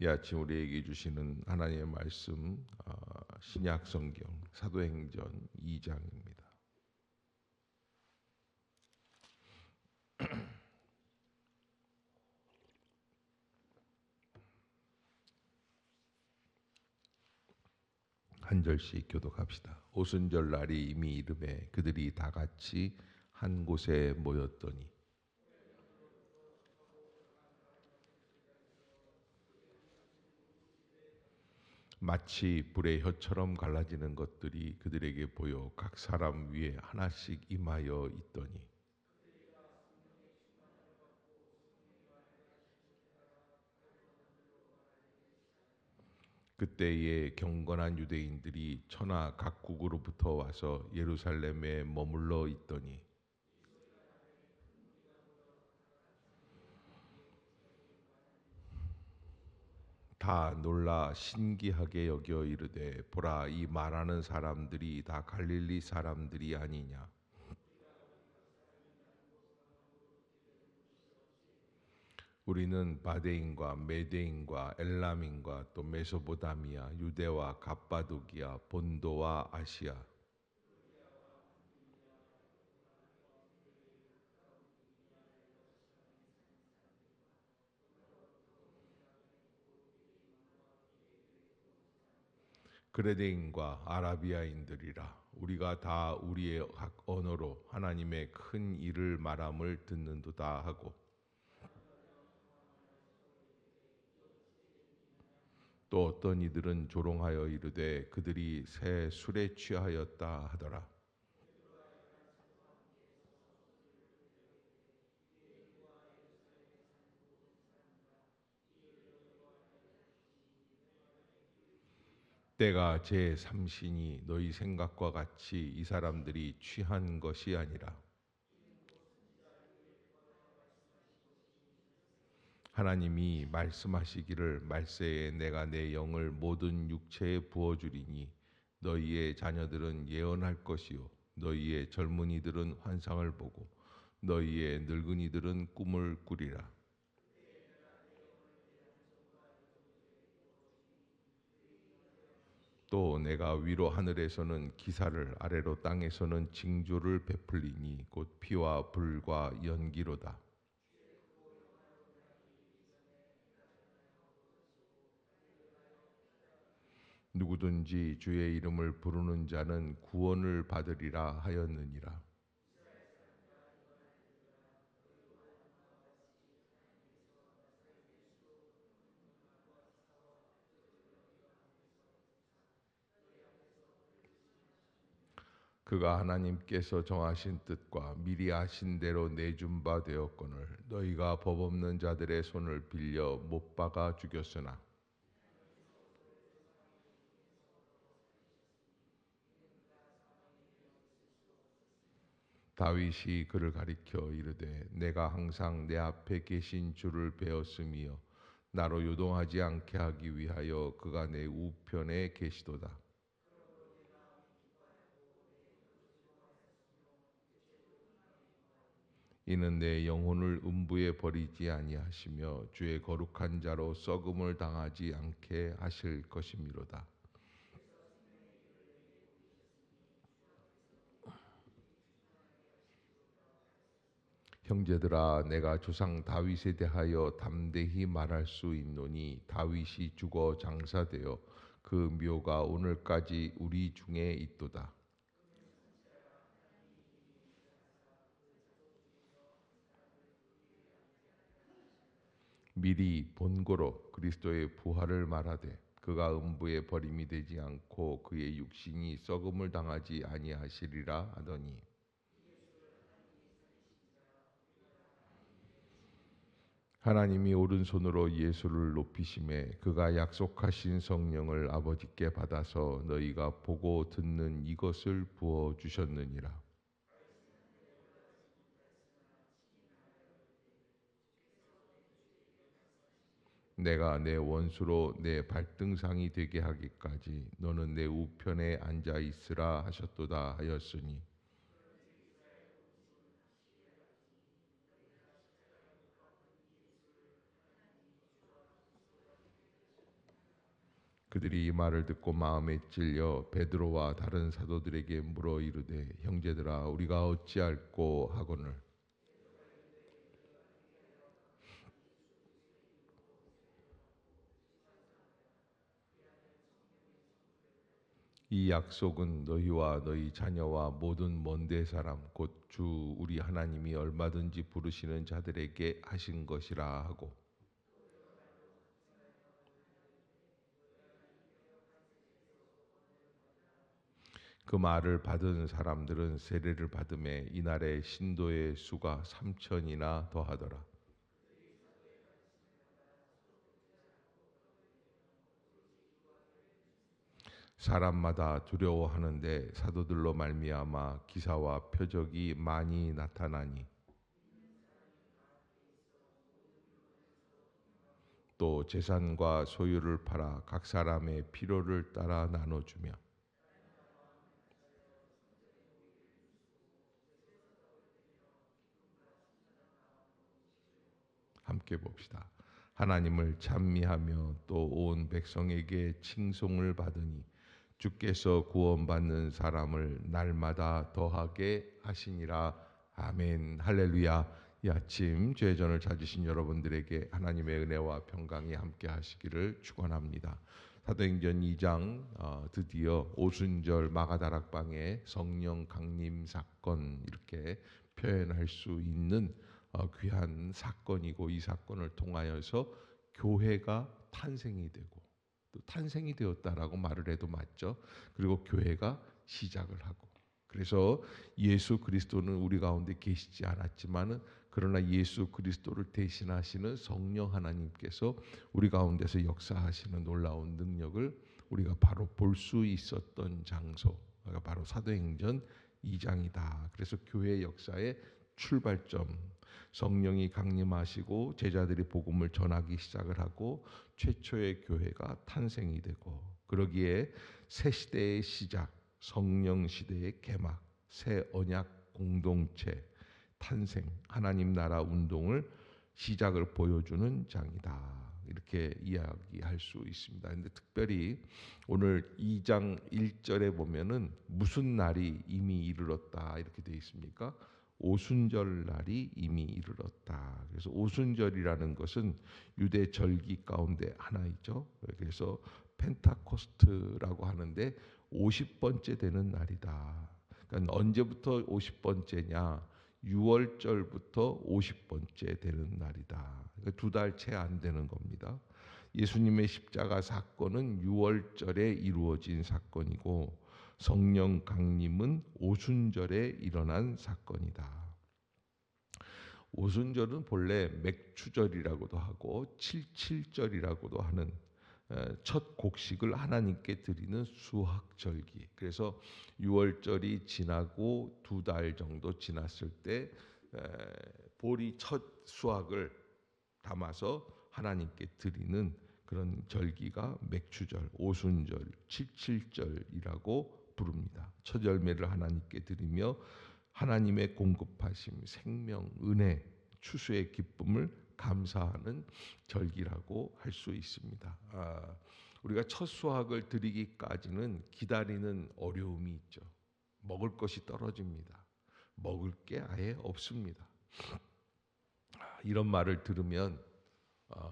이 아침 우리에게 주시는 하나님의 말씀, 신약 성경 사도행전 2장입니다. 한 절씩 교독합시다. 오순절 날이 이미 이르매 그들이 다 같이 한 곳에 모였더니 마치 불의 혀처럼 갈라지는 것들이 그들에게 보여 각 사람 위에 하나씩 임하여 있더니 그때에 경건한 유대인들이 천하 각국으로부터 와서 예루살렘에 머물러 있더니 다 놀라 신기하게 여겨 이르되 보라 이 말하는 사람들이 다 갈릴리 사람들이 아니냐. 우리는 바데인과 메데인과 엘람인과 또 메소보다미아 유대와 갑바도기아 본도와 아시아 그레데인과 아라비아인들이라 우리가 다 우리의 각 언어로 하나님의 큰 일을 말함을 듣는도다 하고 또 어떤 이들은 조롱하여 이르되 그들이 새 술에 취하였다 하더라. 때가 제 삼신이 너희 생각과 같이 이 사람들이 취한 것이 아니라 하나님이 말씀하시기를 말세에 내가 내 영을 모든 육체에 부어주리니 너희의 자녀들은 예언할 것이요 너희의 젊은이들은 환상을 보고 너희의 늙은이들은 꿈을 꾸리라. 또 내가 위로 하늘에서는 기사를 아래로 땅에서는 징조를 베풀리니 곧 피와 불과 연기로다. 누구든지 주의 이름을 부르는 자는 구원을 받으리라 하였느니라. 그가 하나님께서 정하신 뜻과 미리 아신 대로 내준 바 되었거늘 너희가 법 없는 자들의 손을 빌려 못 박아 죽였으나 다윗이 그를 가리켜 이르되 내가 항상 내 앞에 계신 주를 배웠으며 나로 요동하지 않게 하기 위하여 그가 내 우편에 계시도다. 이는 내 영혼을 음부에 버리지 아니하시며 주의 거룩한 자로 썩음을 당하지 않게 하실 것이미로다. 형제들아 내가 조상 다윗에 대하여 담대히 말할 수 있노니 다윗이 죽어 장사되어 그 묘가 오늘까지 우리 중에 있도다. 미리 본고로 그리스도의 부활을 말하되 그가 음부에 버림이 되지 않고 그의 육신이 썩음을 당하지 아니하시리라 하더니 하나님이 오른손으로 예수를 높이심에 그가 약속하신 성령을 아버지께 받아서 너희가 보고 듣는 이것을 부어 주셨느니라. 내가 내 원수로 내 발등상이 되게 하기까지 너는 내 우편에 앉아 있으라 하셨도다 하였으니 그들이 이 말을 듣고 마음에 찔려 베드로와 다른 사도들에게 물어 이르되 형제들아 우리가 어찌할꼬 하거늘 이 약속은 너희와 너희 자녀와 모든 먼데 사람 곧 주 우리 하나님이 얼마든지 부르시는 자들에게 하신 것이라 하고 그 말을 받은 사람들은 세례를 받음에 이날의 신도의 수가 3천이나 더하더라. 사람마다 두려워하는데 사도들로 말미암아 기사와 표적이 많이 나타나니 또 재산과 소유를 팔아 각 사람의 필요를 따라 나눠주며 함께 봅시다. 하나님을 찬미하며 또 온 백성에게 칭송을 받으니 주께서 구원받는 사람을 날마다 더하게 하시니라. 아멘. 할렐루야. 이 아침 죄전을 찾으신 여러분들에게 하나님의 은혜와 평강이 함께 하시기를 축원합니다. 사도행전 2장 드디어 오순절 마가다락방의 성령 강림 사건 이렇게 표현할 수 있는 귀한 사건이고 이 사건을 통하여서 교회가 탄생이 되고 또 탄생이 되었다라고 말을 해도 맞죠. 그리고 교회가 시작을 하고 그래서 예수 그리스도는 우리 가운데 계시지 않았지만은 그러나 예수 그리스도를 대신하시는 성령 하나님께서 우리 가운데서 역사하시는 놀라운 능력을 우리가 바로 볼 수 있었던 장소가 바로 사도행전 2장이다. 그래서 교회 역사의 출발점 성령이 강림하시고 제자들이 복음을 전하기 시작을 하고 최초의 교회가 탄생이 되고 그러기에 새 시대의 시작, 성령 시대의 개막, 새 언약 공동체 탄생, 하나님 나라 운동을 시작을 보여주는 장이다. 이렇게 이야기할 수 있습니다. 근데 특별히 오늘 2장 1절에 보면은 무슨 날이 이미 이르렀다 이렇게 되어 있습니까? 오순절 날이 이미 이르렀다. 그래서 오순절이라는 것은 유대 절기 가운데 하나이죠. 그래서 펜타코스트라고 하는데 50번째 되는 날이다. 그러니까 언제부터 50번째냐? 6월절부터 50번째 되는 날이다. 그러니까 두 달 채 안 되는 겁니다. 예수님의 십자가 사건은 6월절에 이루어진 사건이고 성령 강림은 오순절에 일어난 사건이다. 오순절은 본래 맥추절이라고도 하고 칠칠절이라고도 하는 첫 곡식을 하나님께 드리는 수확절기. 그래서 6월절이 지나고 두 달 정도 지났을 때 보리 첫 수확을 담아서 하나님께 드리는 그런 절기가 맥추절, 오순절, 칠칠절이라고 부릅니다. 첫 열매를 하나님께 드리며 하나님의 공급하심, 생명, 은혜, 추수의 기쁨을 감사하는 절기라고 할 수 있습니다. 우리가 첫 수확을 드리기까지는 기다리는 어려움이 있죠. 먹을 것이 떨어집니다. 먹을 게 아예 없습니다. 이런 말을 들으면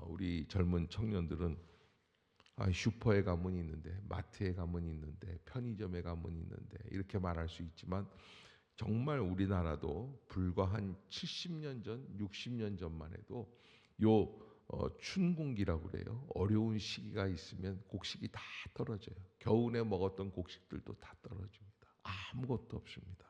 우리 젊은 청년들은 슈퍼에 가면 있는데 마트에 가면 있는데 편의점에 가면 있는데 이렇게 말할 수 있지만 정말 우리나라도 불과 한 70년 전, 60년 전만 해도 요 춘궁기라고 그래요. 어려운 시기가 있으면 곡식이 다 떨어져요. 겨우내 먹었던 곡식들도 다 떨어집니다. 아무것도 없습니다.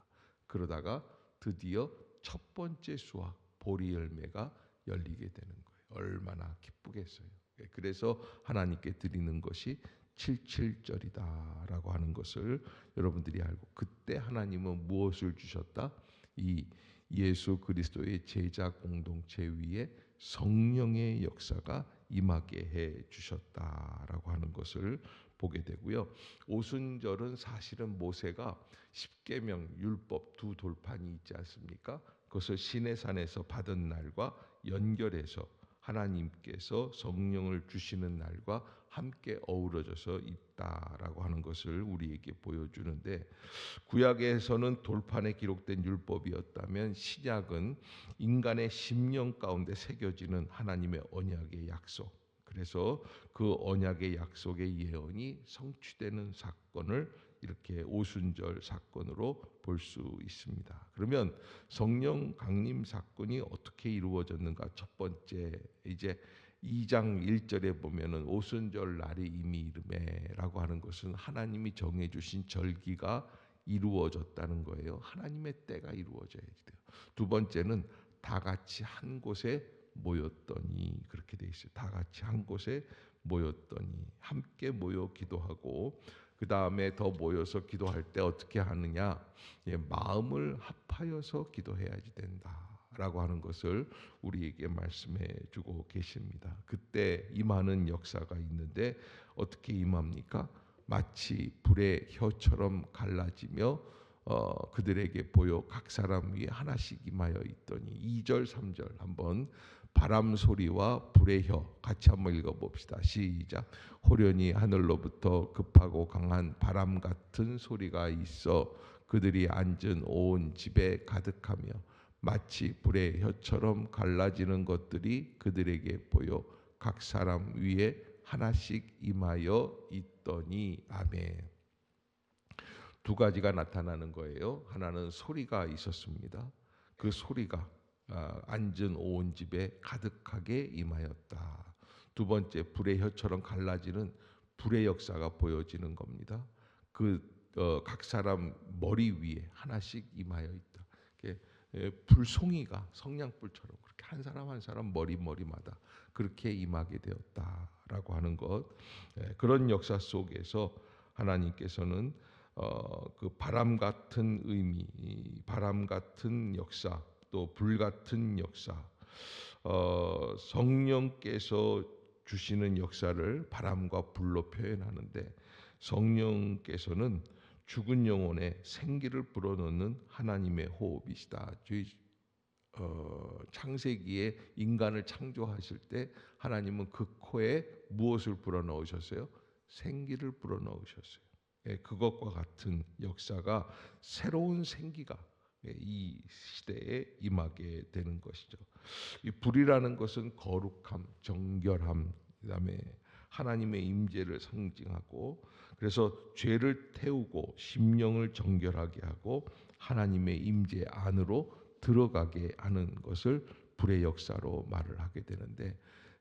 그러다가 드디어 첫 번째 수확 보리 열매가 열리게 되는 거예요. 얼마나 기쁘겠어요. 그래서 하나님께 드리는 것이 칠칠절이다라고 하는 것을 여러분들이 알고 그때 하나님은 무엇을 주셨다? 이 예수 그리스도의 제자 공동체 위에 성령의 역사가 임하게 해 주셨다라고 하는 것을 보게 되고요. 오순절은 사실은 모세가 십계명 율법 두 돌판이 있지 않습니까? 그것을 시내산에서 받은 날과 연결해서 하나님께서 성령을 주시는 날과 함께 어우러져서 있다라고 하는 것을 우리에게 보여주는데, 구약에서는 돌판에 기록된 율법이었다면 신약은 인간의 심령 가운데 새겨지는 하나님의 언약의 약속, 그래서 그 언약의 약속의 예언이 성취되는 사건을 이렇게 오순절 사건으로 볼 수 있습니다. 그러면 성령 강림 사건이 어떻게 이루어졌는가? 첫 번째, 이제 2장 1절에 보면은 오순절 날이 이미 이르매라고 하는 것은 하나님이 정해 주신 절기가 이루어졌다는 거예요. 하나님의 때가 이루어져야 돼요. 두 번째는 다 같이 한 곳에 모였더니, 그렇게 돼 있어요. 다 같이 한 곳에 모였더니, 함께 모여 기도하고, 그 다음에 더 모여서 기도할 때 어떻게 하느냐? 마음을 합하여서 기도해야지 된다라고 하는 것을 우리에게 말씀해 주고 계십니다. 그때 임하는 역사가 있는데 어떻게 임합니까? 마치 불의 혀처럼 갈라지며 그들에게 보여 각 사람 위에 하나씩 임하여 있더니, 2절 3절 한번 바람 소리와 불의 혀 같이 한번 읽어봅시다. 시작. 호련히 하늘로부터 급하고 강한 바람 같은 소리가 있어 그들이 앉은 온 집에 가득하며 마치 불의 혀처럼 갈라지는 것들이 그들에게 보여 각 사람 위에 하나씩 임하여 있더니. 아멘. 두 가지가 나타나는 거예요. 하나는 소리가 있었습니다. 그 소리가 앉은 온 집에 가득하게 임하였다. 두 번째, 불의 혀처럼 갈라지는 불의 역사가 보여지는 겁니다. 각 사람 머리 위에 하나씩 임하여 있다. 불송이가 성냥불처럼 그렇게 한 사람 한 사람 머리마다 그렇게 임하게 되었다라고 하는 것. 그런 역사 속에서 하나님께서는 그 바람 같은 의미, 바람 같은 역사, 또 불 같은 역사, 성령께서 주시는 역사를 바람과 불로 표현하는데, 성령께서는 죽은 영혼에 생기를 불어넣는 하나님의 호흡이시다. 창세기에 인간을 창조하실 때 하나님은 그 코에 무엇을 불어넣으셨어요? 생기를 불어넣으셨어요. 그것과 같은 역사가, 새로운 생기가 이 시대에 임하게 되는 것이죠. 이 불이라는 것은 거룩함, 정결함, 그다음에 하나님의 임재를 상징하고, 그래서 죄를 태우고 심령을 정결하게 하고 하나님의 임재 안으로 들어가게 하는 것을 불의 역사로 말을 하게 되는데,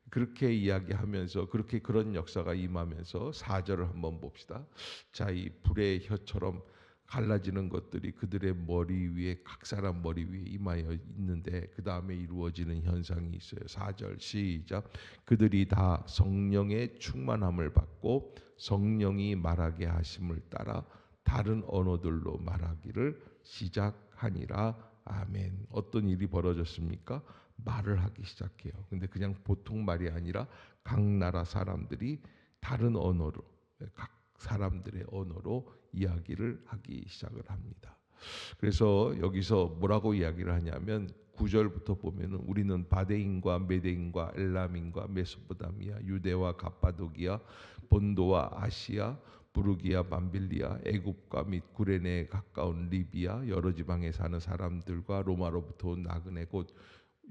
그렇게 이야기하면서 그런 역사가 임하면서 4절을 한번 봅시다. 자, 이 불의 혀처럼 갈라지는 것들이 그들의 머리 위에, 각 사람 머리 위에 임하여 있는데, 그 다음에 이루어지는 현상이 있어요. 4절 시작. 그들이 다 성령의 충만함을 받고 성령이 말하게 하심을 따라 다른 언어들로 말하기를 시작하니라. 아멘. 어떤 일이 벌어졌습니까? 말을 하기 시작해요. 근데 그냥 보통 말이 아니라 각 나라 사람들이 다른 언어로, 각 사람들의 언어로 이야기를 하기 시작을 합니다. 그래서 여기서 뭐라고 이야기를 하냐면 9절부터 보면은 우리는 바데인과 메데인과 엘람인과 메소포타미아, 유대와 갑바도기아, 본도와 아시아, 부르기아, 밤빌리아, 애굽과 및 구레네에 가까운 리비아, 여러 지방에 사는 사람들과 로마로부터 온 나그네 곧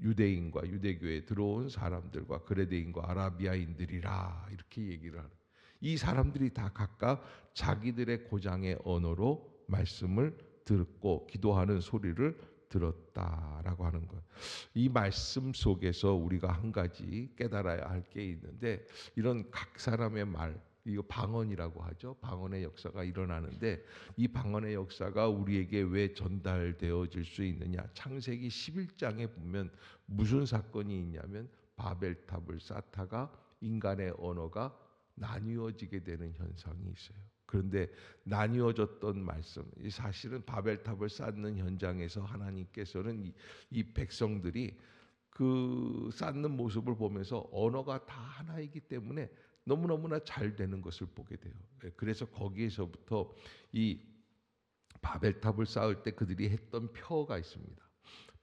유대인과 유대교에 들어온 사람들과 그레데인과 아라비아인들이라, 이렇게 얘기를 하는, 이 사람들이 다 각각 자기들의 고장의 언어로 말씀을 듣고 기도하는 소리를 들었다라고 하는 것. 이 말씀 속에서 우리가 한 가지 깨달아야 할 게 있는데, 이런 각 사람의 말, 이거 방언이라고 하죠. 방언의 역사가 일어나는데, 이 방언의 역사가 우리에게 왜 전달되어질 수 있느냐? 창세기 11장에 보면 무슨 사건이 있냐면, 바벨탑을 쌓다가 인간의 언어가 나뉘어지게 되는 현상이 있어요. 그런데 나뉘어졌던 말씀, 사실은 바벨탑을 쌓는 현장에서 하나님께서는 이 백성들이 그 쌓는 모습을 보면서 언어가 다 하나이기 때문에 너무너무나 잘 되는 것을 보게 돼요. 그래서 거기에서부터 이 바벨탑을 쌓을 때 그들이 했던 표어가 있습니다.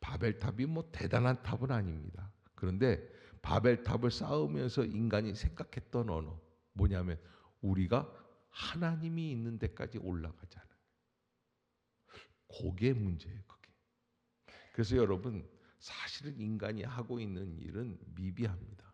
바벨탑이 뭐 대단한 탑은 아닙니다. 그런데 바벨탑을 쌓으면서 인간이 생각했던 언어 뭐냐면 우리가 하나님이 있는 데까지 올라가자는. 그게 문제예요. 그게. 그래서 여러분 사실은 인간이 하고 있는 일은 미비합니다.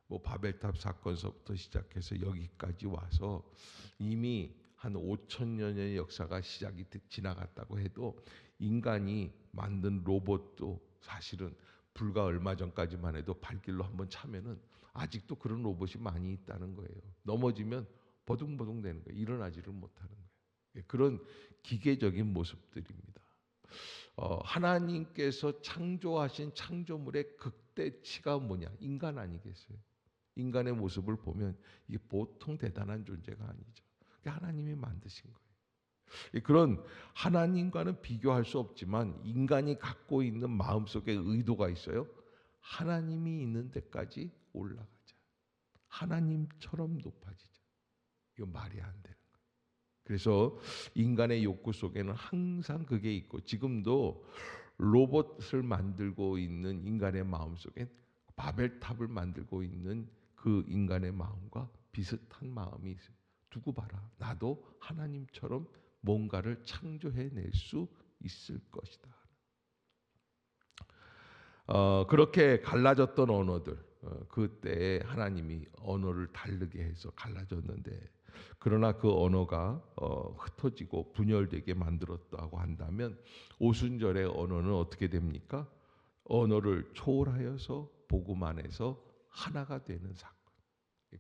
뭐 바벨탑 사건서부터 시작해서 여기까지 와서 이미 한 5천여 년의 역사가 시작이 지나갔다고 해도 인간이 만든 로봇도 사실은 불과 얼마 전까지만 해도 발길로 한번 차면은 아직도 그런 로봇이 많이 있다는 거예요. 넘어지면 버둥버둥 되는 거예요. 일어나지를 못하는 거예요. 그런 기계적인 모습들입니다. 하나님께서 창조하신 창조물의 극대치가 뭐냐? 인간 아니겠어요? 인간의 모습을 보면 이게 보통 대단한 존재가 아니죠. 하나님이 만드신 거예요. 그런 하나님과는 비교할 수 없지만 인간이 갖고 있는 마음속에 의도가 있어요. 하나님이 있는 데까지 올라가자. 하나님처럼 높아지자. 이거 말이 안 되는 거예요. 그래서 인간의 욕구 속에는 항상 그게 있고 지금도 로봇을 만들고 있는 인간의 마음 속엔 바벨탑을 만들고 있는 그 인간의 마음과 비슷한 마음이 있어요. 두고 봐라. 나도 하나님처럼 뭔가를 창조해낼 수 있을 것이다. 그렇게 갈라졌던 언어들, 그때 하나님이 언어를 다르게 해서 갈라졌는데 그러나 그 언어가 흩어지고 분열되게 만들었다고 한다면 오순절의 언어는 어떻게 됩니까? 언어를 초월하여서 복음 안에서 하나가 되는 사건.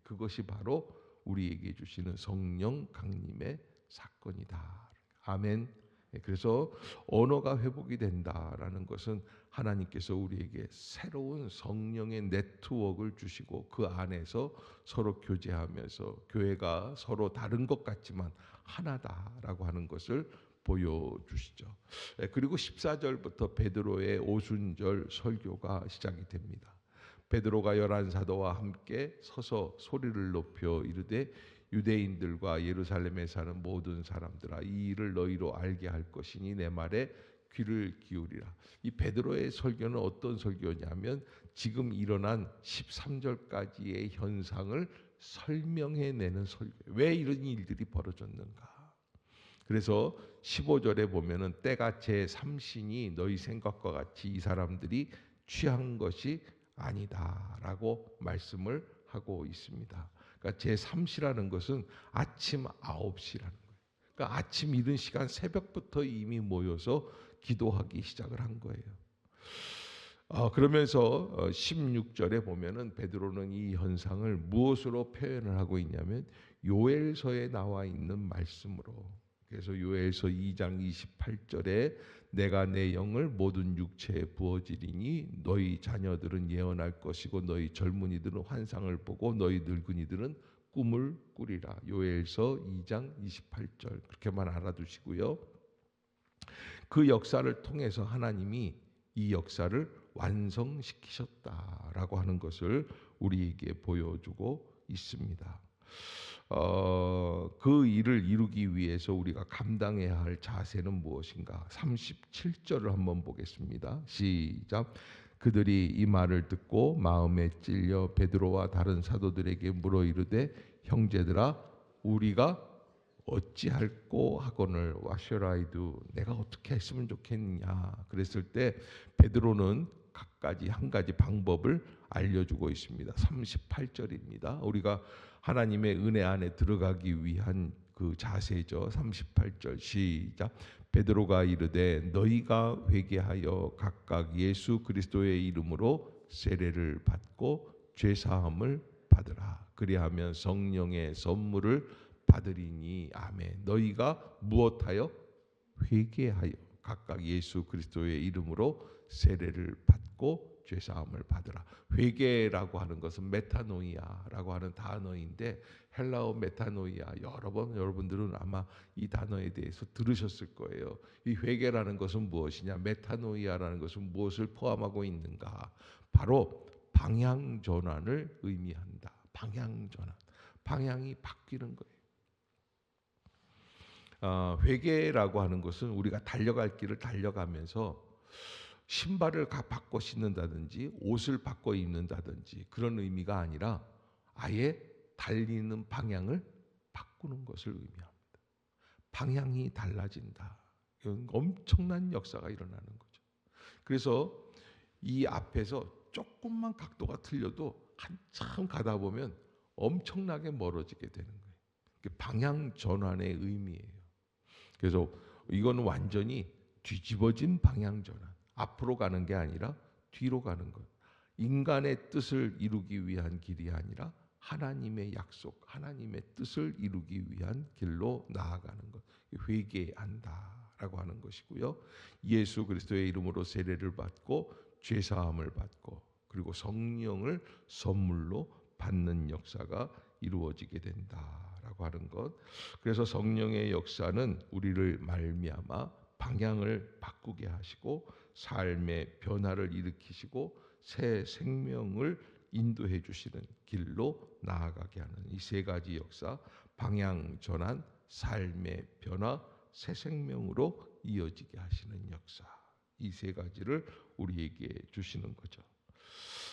그것이 바로 우리에게 주시는 성령 강림의 사건이다. 아멘. 그래서 언어가 회복이 된다라는 것은 하나님께서 우리에게 새로운 성령의 네트워크를 주시고 그 안에서 서로 교제하면서 교회가 서로 다른 것 같지만 하나다라고 하는 것을 보여주시죠. 그리고 14절부터 베드로의 오순절 설교가 시작이 됩니다. 베드로가 11사도와 함께 서서 소리를 높여 이르되 유대인들과 예루살렘에 사는 모든 사람들아 이 일을 너희로 알게 할 것이니 내 말에 귀를 기울이라. 이 베드로의 설교는 어떤 설교냐면 지금 일어난 13절까지의 현상을 설명해내는 설교. 왜 이런 일들이 벌어졌는가? 그래서 15절에 보면은 때가 제3신이 너희 생각과 같이 이 사람들이 취한 것이 아니다라고 말씀을 하고 있습니다. 그러니까 제3시라는 것은 아침 9시라는 거예요. 그러니까 아침 이른 시간 새벽부터 이미 모여서 기도하기 시작을 한 거예요. 그러면서 16절에 보면은 베드로는 이 현상을 무엇으로 표현을 하고 있냐면 요엘서에 나와 있는 말씀으로. 그래서 요엘서 2장 28절에 내가 내 영을 모든 육체에 부어지리니 너희 자녀들은 예언할 것이고 너희 젊은이들은 환상을 보고 너희 늙은이들은 꿈을 꾸리라. 요엘서 2장 28절 그렇게만 알아두시고요. 그 역사를 통해서 하나님이 이 역사를 완성시키셨다라고 하는 것을 우리에게 보여주고 있습니다. 그 일을 이루기 위해서 우리가 감당해야 할 자세는 무엇인가? 37절을 한번 보겠습니다. 시작. 그들이 이 말을 듣고 마음에 찔려 베드로와 다른 사도들에게 물어 이르되 형제들아 우리가 어찌할꼬 하거늘 와셔라이도 내가 어떻게 했으면 좋겠느냐 그랬을 때 베드로는 각가지 한 가지 방법을 알려주고 있습니다. 38절입니다. 우리가 하나님의 은혜 안에 들어가기 위한 그 자세죠. 38절 시작. 베드로가 이르되 너희가 회개하여 각각 예수 그리스도의 이름으로 세례를 받고 죄 사함을 받으라. 그리하면 성령의 선물을 받으리니 아멘. 너희가 무엇하여 회개하여 각각 예수 그리스도의 이름으로 세례를 받고 죄 사함을 받으라. 회개라고 하는 것은 메타노이아라고 하는 단어인데 헬라어 메타노이아 여러 번 여러분들은 아마 이 단어에 대해서 들으셨을 거예요. 이 회개라는 것은 무엇이냐? 메타노이아라는 것은 무엇을 포함하고 있는가? 바로 방향 전환을 의미한다. 방향 전환. 방향이 바뀌는 거예요. 회개라고 하는 것은 우리가 달려갈 길을 달려가면서 신발을 바꿔 신는다든지 옷을 바꿔 입는다든지 그런 의미가 아니라 아예 달리는 방향을 바꾸는 것을 의미합니다. 방향이 달라진다. 이건 엄청난 역사가 일어나는 거죠. 그래서 이 앞에서 조금만 각도가 틀려도 한참 가다 보면 엄청나게 멀어지게 되는 거예요. 방향 전환의 의미예요. 그래서 이건 완전히 뒤집어진 방향 전환. 앞으로 가는 게 아니라 뒤로 가는 것. 인간의 뜻을 이루기 위한 길이 아니라 하나님의 약속, 하나님의 뜻을 이루기 위한 길로 나아가는 것. 회개한다라고 하는 것이고요. 예수 그리스도의 이름으로 세례를 받고 죄 사함을 받고 그리고 성령을 선물로 받는 역사가 이루어지게 된다라고 하는 것. 그래서 성령의 역사는 우리를 말미암아 방향을 바꾸게 하시고 삶의 변화를 일으키시고 새 생명을 인도해 주시는 길로 나아가게 하는 이 세 가지 역사, 방향 전환, 삶의 변화, 새 생명으로 이어지게 하시는 역사. 이 세 가지를 우리에게 주시는 거죠.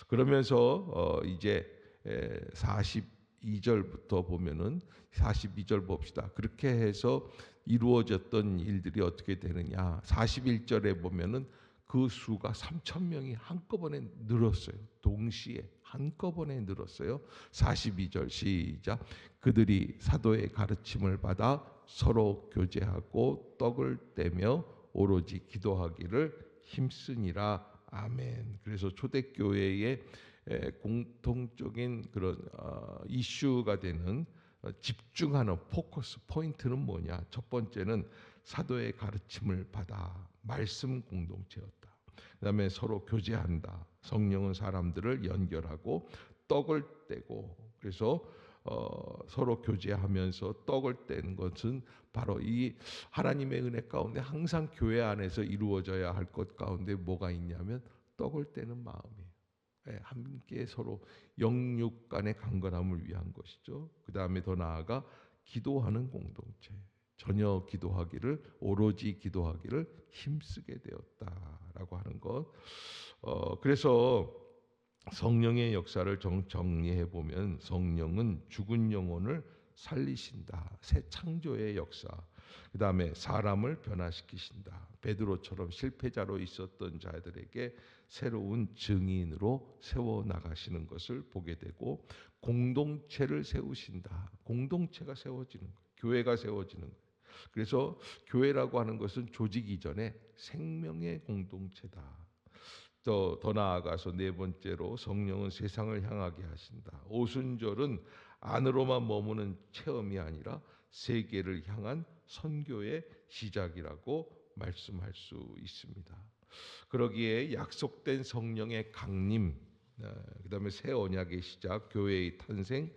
그러면서 이제 42절부터 보면은 42절 봅시다. 그렇게 해서 이루어졌던 일들이 어떻게 되느냐. 41절에 보면은 그 수가 3천 명이 한꺼번에 늘었어요. 동시에 한꺼번에 늘었어요. 42절 시작. 그들이 사도의 가르침을 받아 서로 교제하고 떡을 떼며 오로지 기도하기를 힘쓰니라. 아멘. 그래서 초대교회의 공통적인 그런 이슈가 되는 집중하는 포커스 포인트는 뭐냐? 첫 번째는 사도의 가르침을 받아 말씀 공동체였다. 그다음에 서로 교제한다. 성령은 사람들을 연결하고 떡을 떼고 그래서 서로 교제하면서 떡을 떼는 것은 바로 이 하나님의 은혜 가운데 항상 교회 안에서 이루어져야 할 것 가운데 뭐가 있냐면 떡을 떼는 마음이에요. 함께 서로 영육 간의 강건함을 위한 것이죠. 그 다음에 더 나아가 기도하는 공동체. 전혀 기도하기를 오로지 기도하기를 힘쓰게 되었다라고 하는 것. 그래서 성령의 역사를 정리해 보면 성령은 죽은 영혼을 살리신다. 새 창조의 역사. 그 다음에 사람을 변화시키신다. 베드로처럼 실패자로 있었던 자들에게 새로운 증인으로 세워나가시는 것을 보게 되고 공동체를 세우신다. 공동체가 세워지는 거예요. 교회가 세워지는 거예요. 그래서 교회라고 하는 것은 조직 이전에 생명의 공동체다. 더 나아가서 네 번째로 성령은 세상을 향하게 하신다. 오순절은 안으로만 머무는 체험이 아니라 세계를 향한 선교의 시작이라고 말씀할 수 있습니다. 그러기에 약속된 성령의 강림, 그다음에 새 언약의 시작, 교회의 탄생,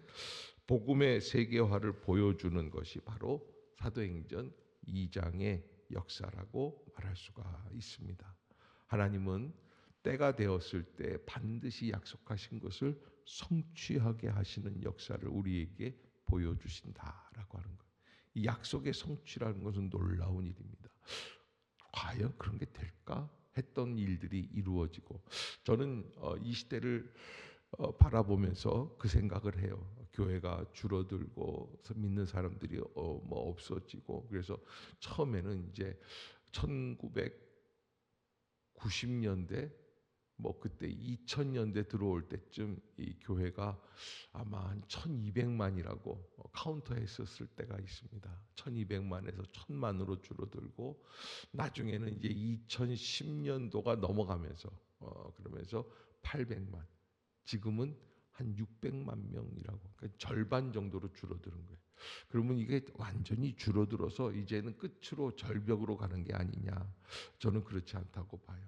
복음의 세계화를 보여주는 것이 바로 사도행전 2장의 역사라고 말할 수가 있습니다. 하나님은 때가 되었을 때 반드시 약속하신 것을 성취하게 하시는 역사를 우리에게 보여주신다라고 하는 거예요. 이 약속의 성취라는 것은 놀라운 일입니다. 과연 그런 게 될까? 했던 일들이 이루어지고 저는 이 시대를 바라보면서 그 생각을 해요. 교회가 줄어들고 믿는 사람들이 뭐 없어지고 그래서 처음에는 이제 1990년대 뭐 그때 2000년대 들어올 때쯤 이 교회가 아마 한 1200만이라고 카운터했었을 때가 있습니다. 1200만에서 1000만으로 줄어들고 나중에는 이제 2010년도가 넘어가면서 그러면서 800만 지금은 한 600만 명이라고 그러니까 절반 정도로 줄어드는 거예요. 그러면 이게 완전히 줄어들어서 이제는 끝으로 절벽으로 가는 게 아니냐? 저는 그렇지 않다고 봐요.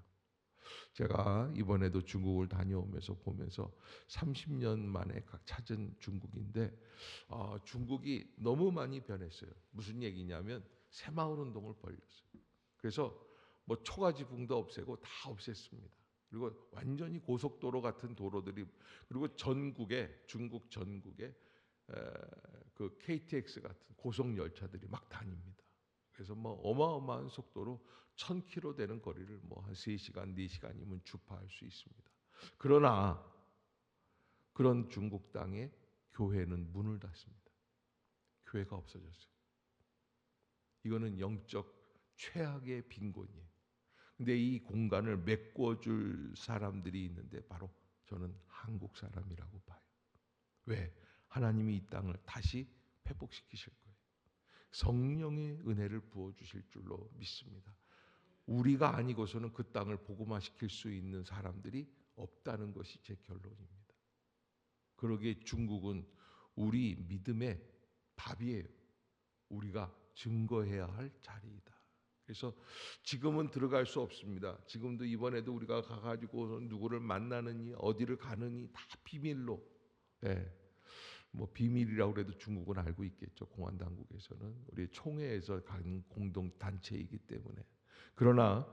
제가 이번에도 중국을 다녀오면서 보면서 30년 만에 찾은 중국인데 중국이 너무 많이 변했어요. 무슨 얘기냐면 새마을 운동을 벌였어요. 그래서 뭐 초가지붕도 없애고 다 없앴습니다. 그리고 완전히 고속도로 같은 도로들이 그리고 중국 전국에 그 KTX 같은 고속 열차들이 막 다닙니다. 그래서 뭐 어마어마한 속도로 1000km 되는 거리를 뭐 한 3시간, 4시간이면 주파할 수 있습니다. 그러나 그런 중국 땅에 교회는 문을 닫습니다. 교회가 없어졌어요. 이거는 영적 최악의 빈곤이에요. 근데 이 공간을 메꿔줄 사람들이 있는데 바로 저는 한국 사람이라고 봐요. 왜? 하나님이 이 땅을 다시 회복시키실 거예요. 성령의 은혜를 부어주실 줄로 믿습니다. 우리가 아니고서는 그 땅을 복음화시킬 수 있는 사람들이 없다는 것이 제 결론입니다. 그러기에 중국은 우리 믿음의 밥이에요. 우리가 증거해야 할 자리이다. 그래서 지금은 들어갈 수 없습니다. 지금도 이번에도 우리가 가가지고 누구를 만나느니 어디를 가느니 다 비밀로. 예. 뭐 비밀이라고 해도 중국은 알고 있겠죠. 공안 당국에서는 우리 총회에서 간 공동 단체이기 때문에. 그러나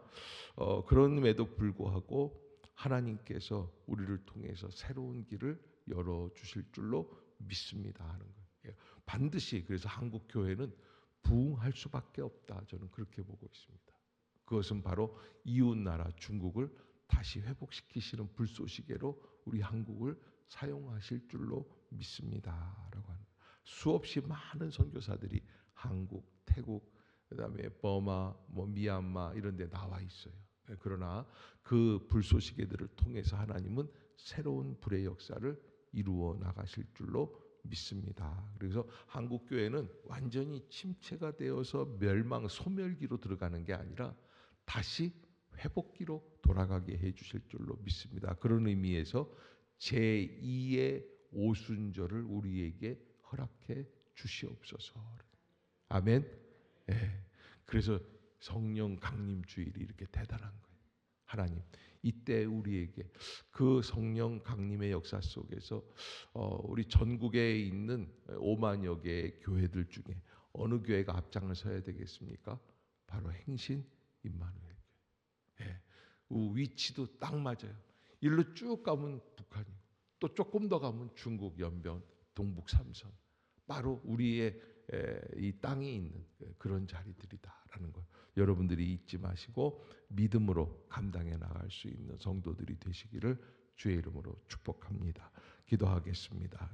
그럼에도 불구하고 하나님께서 우리를 통해서 새로운 길을 열어 주실 줄로 믿습니다 하는 거예요. 반드시 그래서 한국 교회는 부흥할 수밖에 없다. 저는 그렇게 보고 있습니다. 그것은 바로 이웃 나라 중국을 다시 회복시키시는 불쏘시개로 우리 한국을 사용하실 줄로 믿습니다라고 하는 수없이 많은 선교사들이 한국, 태국, 그다음에 버마, 뭐 미얀마 이런 데 나와 있어요. 그러나 그 불쏘시개들을 통해서 하나님은 새로운 불의 역사를 이루어 나가실 줄로 믿습니다. 그래서 한국 교회는 완전히 침체가 되어서 멸망, 소멸기로 들어가는 게 아니라 다시 회복기로 돌아가게 해 주실 줄로 믿습니다. 그런 의미에서 제2의 오순절을 우리에게 허락해 주시옵소서. 아멘. 예. 그래서 성령 강림 주일이 이렇게 대단한 거예요. 하나님, 이때 우리에게 그 성령 강림의 역사 속에서 우리 전국에 있는 5만여 개의 교회들 중에 어느 교회가 앞장을 서야 되겠습니까? 바로 행신 임마누엘 교회. 예. 위치도 딱 맞아요. 일로 쭉 가면 북한이고 또 조금 더 가면 중국 연변, 동북 삼선. 바로 우리의 이 땅이 있는 그런 자리들이다라는 걸 여러분들이 잊지 마시고 믿음으로 감당해 나갈 수 있는 성도들이 되시기를 주의 이름으로 축복합니다. 기도하겠습니다.